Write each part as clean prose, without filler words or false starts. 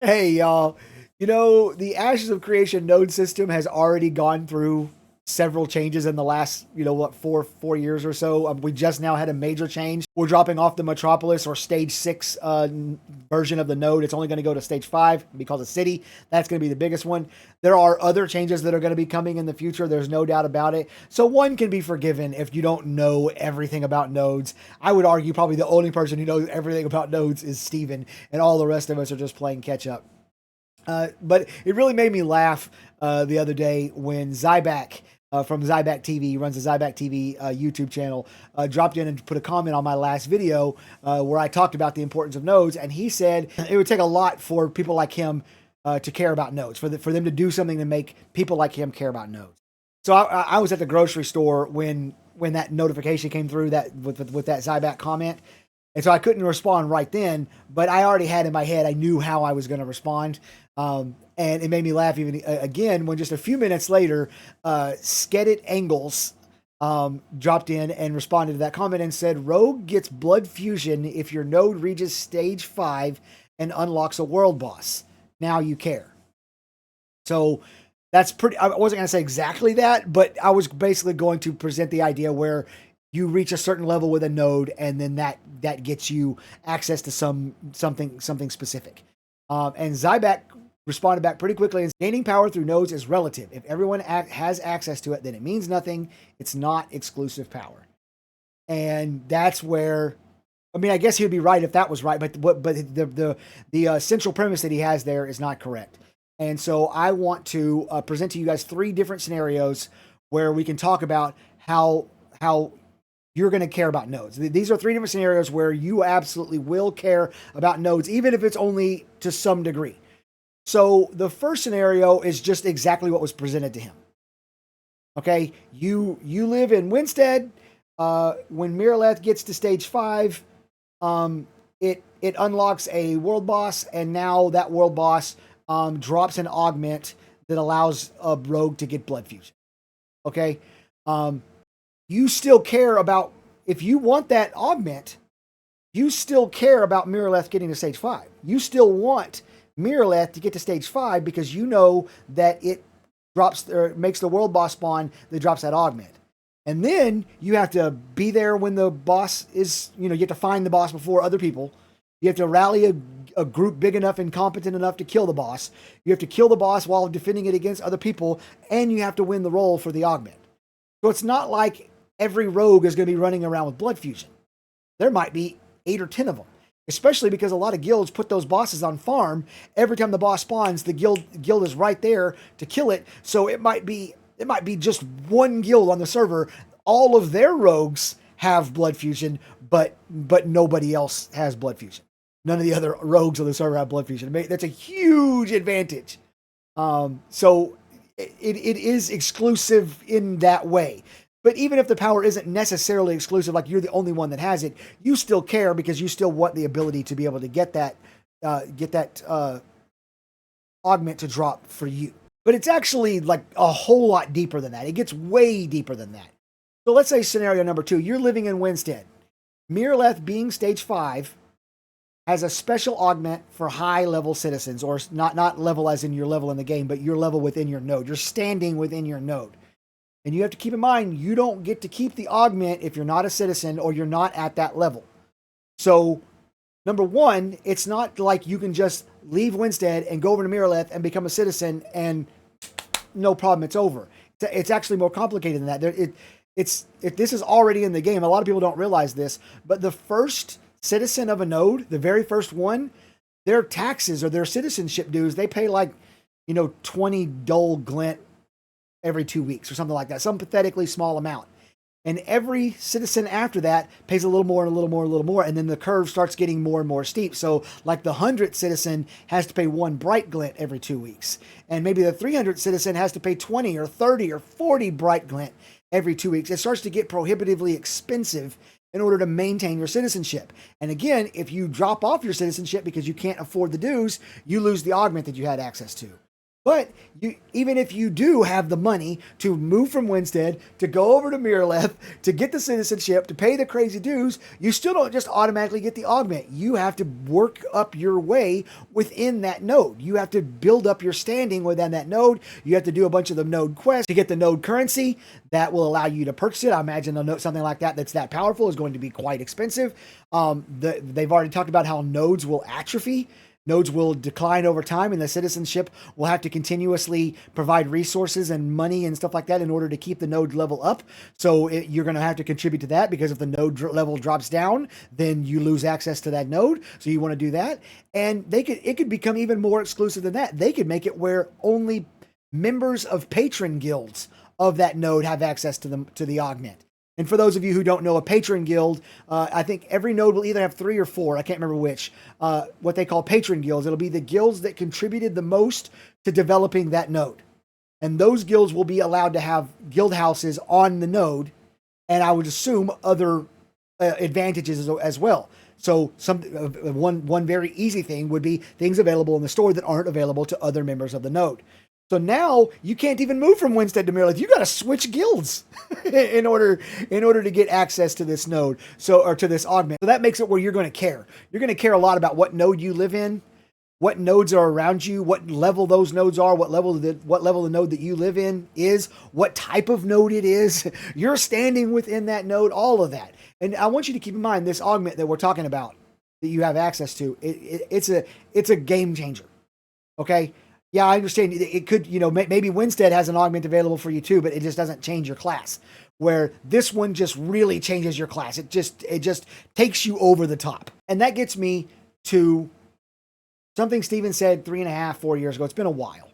Hey, y'all. You know, the Ashes of Creation node system has already gone through several changes in the last, what, four years or so. We just now had a major change. We're dropping off the Metropolis or Stage 6 version of the node. It's only going to go to Stage 5 because of City. That's going to be the biggest one. There are other changes that are going to be coming in the future. There's no doubt about it. So one can be forgiven if you don't know everything about nodes. I would argue probably the only person who knows everything about nodes is Steven, and all the rest of us are just playing catch up. But it really made me laugh the other day when Zybak from ZybakTV, runs the ZybakTV YouTube channel, dropped in and put a comment on my last video where I talked about the importance of nodes, and he said it would take a lot for people like him to care about nodes, for them to do something to make people like him care about nodes. So I was at the grocery store when that notification came through that with that Zybak comment. And so I couldn't respond right then, but I already had in my head, I knew how I was going to respond. And it made me laugh even again when just a few minutes later, Skedit Angles dropped in and responded to that comment and said, Rogue gets blood fusion if your node reaches stage 5 and unlocks a world boss. Now you care. So that's pretty, I wasn't going to say exactly that, but I was basically going to present the idea where you reach a certain level with a node, and then that gets you access to something specific. And Zybak responded back pretty quickly and gaining power through nodes is relative. If everyone has access to it, then it means nothing. It's not exclusive power. And that's where, I mean, I guess he'd be right if that was right, but the central premise that he has there is not correct. And so I want to present to you guys 3 different scenarios where we can talk about how you're going to care about nodes. These are 3 different scenarios where you absolutely will care about nodes, even if it's only to some degree. So the first scenario is just exactly what was presented to him. Okay, you live in Winstead. When Miraleth gets to stage 5, it unlocks a world boss, and now that world boss drops an augment that allows a rogue to get blood fusion. Okay, you still care about, if you want that augment, you still care about Miraleth getting to stage 5. You still want Miraleth to get to stage 5 because you know that it drops or makes the world boss spawn that drops that augment. And then you have to be there when the boss is, you have to find the boss before other people. You have to rally a group big enough and competent enough to kill the boss. You have to kill the boss while defending it against other people, and you have to win the role for the augment. So it's not like every rogue is going to be running around with blood fusion. There might be 8 or 10 of them, especially because a lot of guilds put those bosses on farm. Every time the boss spawns, the guild is right there to kill it. So it might be just one guild on the server. All of their rogues have blood fusion, but nobody else has blood fusion. None of the other rogues on the server have blood fusion. That's a huge advantage. So it is exclusive in that way. But even if the power isn't necessarily exclusive, like you're the only one that has it, you still care because you still want the ability to be able to get that augment to drop for you. But it's actually like a whole lot deeper than that. It gets way deeper than that. So let's say scenario number 2, you're living in Winstead. Miraleth, being stage 5, has a special augment for high level citizens, or not level as in your level in the game, but your level within your node. You're standing within your node. And you have to keep in mind, you don't get to keep the augment if you're not a citizen or you're not at that level. So, number 1, it's not like you can just leave Winstead and go over to Miraleth and become a citizen and no problem, it's over. It's actually more complicated than that. This is already in the game. A lot of people don't realize this, but the first citizen of a node, the very first one, their taxes or their citizenship dues, they pay like, 20 dull glint every 2 weeks or something like that, some pathetically small amount. And every citizen after that pays a little more and a little more and a little more, and then the curve starts getting more and more steep. So like the 100th citizen has to pay 1 bright glint every 2 weeks, and maybe the 300th citizen has to pay 20 or 30 or 40 bright glint every 2 weeks. It starts to get prohibitively expensive in order to maintain your citizenship. And again, if you drop off your citizenship because you can't afford the dues, you lose the augment that you had access to. But even if you do have the money to move from Winstead, to go over to Miraleth, to get the citizenship, to pay the crazy dues, you still don't just automatically get the augment. You have to work up your way within that node. You have to build up your standing within that node. You have to do a bunch of the node quests to get the node currency that will allow you to purchase it. I imagine something like that that's that powerful is going to be quite expensive. They've already talked about how nodes will atrophy. Nodes will decline over time, and the citizenship will have to continuously provide resources and money and stuff like that in order to keep the node level up. So you're going to have to contribute to that, because if the node level drops down, then you lose access to that node. So you want to do that. And it could become even more exclusive than that. They could make it where only members of patron guilds of that node have access to the augment. And for those of you who don't know, a patron guild, I think every node will either have 3 or 4, I can't remember which, what they call patron guilds. It'll be the guilds that contributed the most to developing that node. And those guilds will be allowed to have guild houses on the node, and I would assume other advantages as well. So one very easy thing would be things available in the store that aren't available to other members of the node. So now you can't even move from Winstead to Miraleth. You got to switch guilds in order to get access to this node, or to this augment. So that makes it where you're going to care. You're going to care a lot about what node you live in, what nodes are around you, what level those nodes are, what level the node that you live in is, what type of node it is, you're standing within that node, all of that. And I want you to keep in mind this augment that we're talking about that you have access to. It's a game changer. Okay. Yeah, I understand. It could, maybe Winstead has an augment available for you too, but it just doesn't change your class. Where this one just really changes your class. It just takes you over the top. And that gets me to something Steven said 3.5, 4 years ago. It's been a while.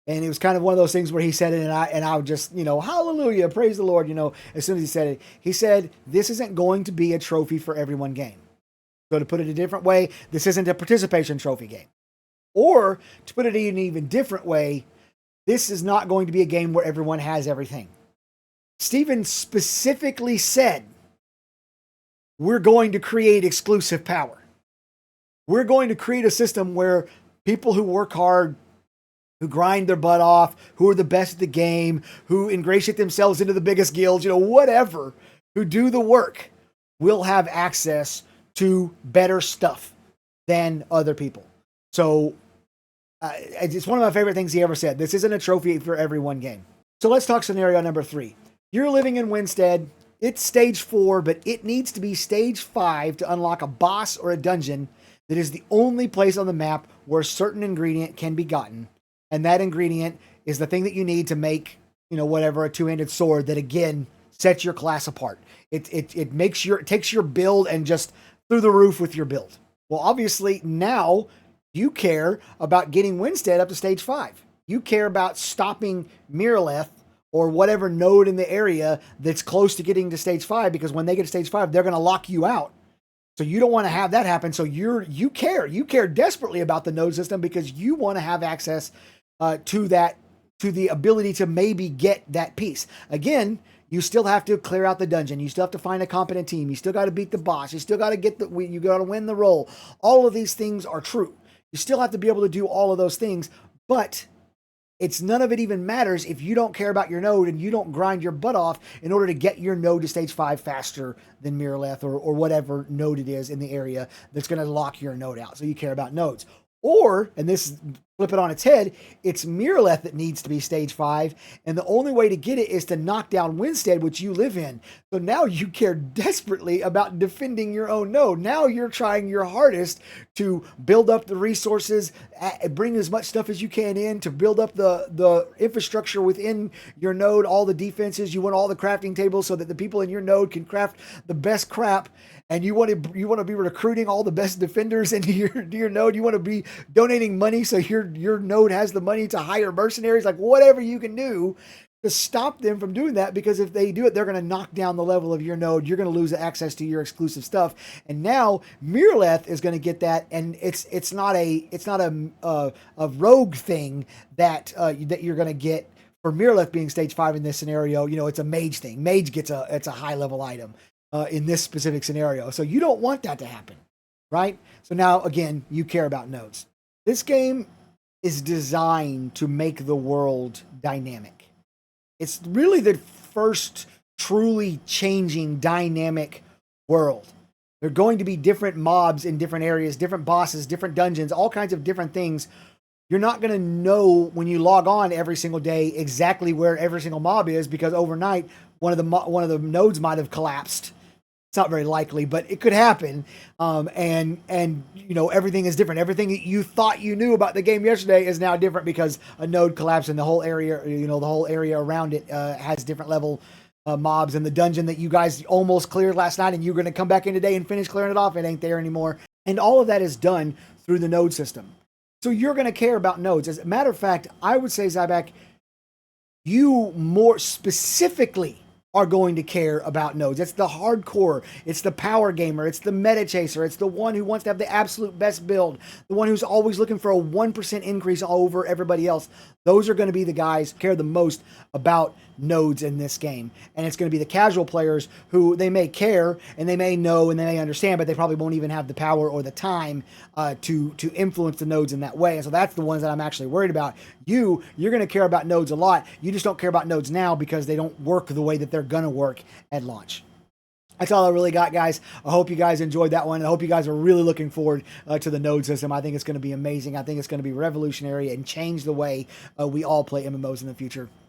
And it was kind of one of those things where he said it, and I would just, hallelujah, praise the Lord, as soon as he said it. He said, this isn't going to be a trophy for everyone game. So to put it a different way, this isn't a participation trophy game. Or, to put it in an even different way, this is not going to be a game where everyone has everything. Steven specifically said, we're going to create exclusive power. We're going to create a system where people who work hard, who grind their butt off, who are the best at the game, who ingratiate themselves into the biggest guilds, whatever, who do the work, will have access to better stuff than other people. So it's one of my favorite things he ever said. This isn't a trophy for everyone game. So let's talk scenario number 3. You're living in Winstead. It's stage 4, but it needs to be stage 5 to unlock a boss or a dungeon that is the only place on the map where a certain ingredient can be gotten. And that ingredient is the thing that you need to make, whatever, a 2-handed sword that, again, sets your class apart. It takes your build and just through the roof with your build. Well, obviously, now you care about getting Winstead up to stage 5. You care about stopping Miraleth or whatever node in the area that's close to getting to stage 5, because when they get to stage 5, they're going to lock you out. So you don't want to have that happen. So you care desperately about the node system because you want to have access to the ability to maybe get that piece. Again, you still have to clear out the dungeon. You still have to find a competent team. You still got to beat the boss. You still got to you got to win the role. All of these things are true. You still have to be able to do all of those things, but none of it even matters if you don't care about your node and you don't grind your butt off in order to get your node to stage 5 faster than Miraleth or whatever node it is in the area that's going to lock your node out. So you care about nodes. Or, and this flip it on its head, it's Miraleth that needs to be stage 5, and the only way to get it is to knock down Winstead, which you live in. So now you care desperately about defending your own node. Now you're trying your hardest to build up the resources, bring as much stuff as you can in to build up the infrastructure within your node, all the defenses. You want all the crafting tables so that the people in your node can craft the best crap. And you want to be recruiting all the best defenders into your node. You want to be donating money so your node has the money to hire mercenaries, like whatever you can do to stop them from doing that. Because if they do it, they're going to knock down the level of your node. You're going to lose access to your exclusive stuff. And now Miraleth is going to get that, and it's not a rogue thing that you're going to get for Miraleth being stage 5 in this scenario. It's a mage thing. Mage gets it's a high level item. In this specific scenario. So you don't want that to happen, right? So now, again, you care about nodes. This game is designed to make the world dynamic. It's really the first truly changing dynamic world. There are going to be different mobs in different areas, different bosses, different dungeons, all kinds of different things. You're not going to know when you log on every single day exactly where every single mob is, because overnight one of the nodes might have collapsed. It's not very likely, but it could happen. And you know, everything is different. Everything that you thought you knew about the game yesterday is now different because a node collapsed and the whole area, you know, the whole area around it has different level mobs. And the dungeon that you guys almost cleared last night and you're going to come back in today and finish clearing it off, it ain't there anymore. And all of that is done through the node system. So you're going to care about nodes. As a matter of fact, I would say, Zybak, you more specifically are going to care about nodes. It's the hardcore, it's the power gamer, it's the meta chaser, it's the one who wants to have the absolute best build, the one who's always looking for a 1% increase over everybody else. Those are going to be the guys who care the most about nodes in this game. And it's going to be the casual players who they may care and they may know and they may understand, but they probably won't even have the power or the time to influence the nodes in that way. And so that's the ones that I'm actually worried about. You're going to care about nodes a lot. You just don't care about nodes now because they don't work the way that they're going to work at launch. That's all I really got, guys. I hope you guys enjoyed that one. I hope you guys are really looking forward to the node system. I think it's going to be amazing. I think it's going to be revolutionary and change the way we all play MMOs in the future.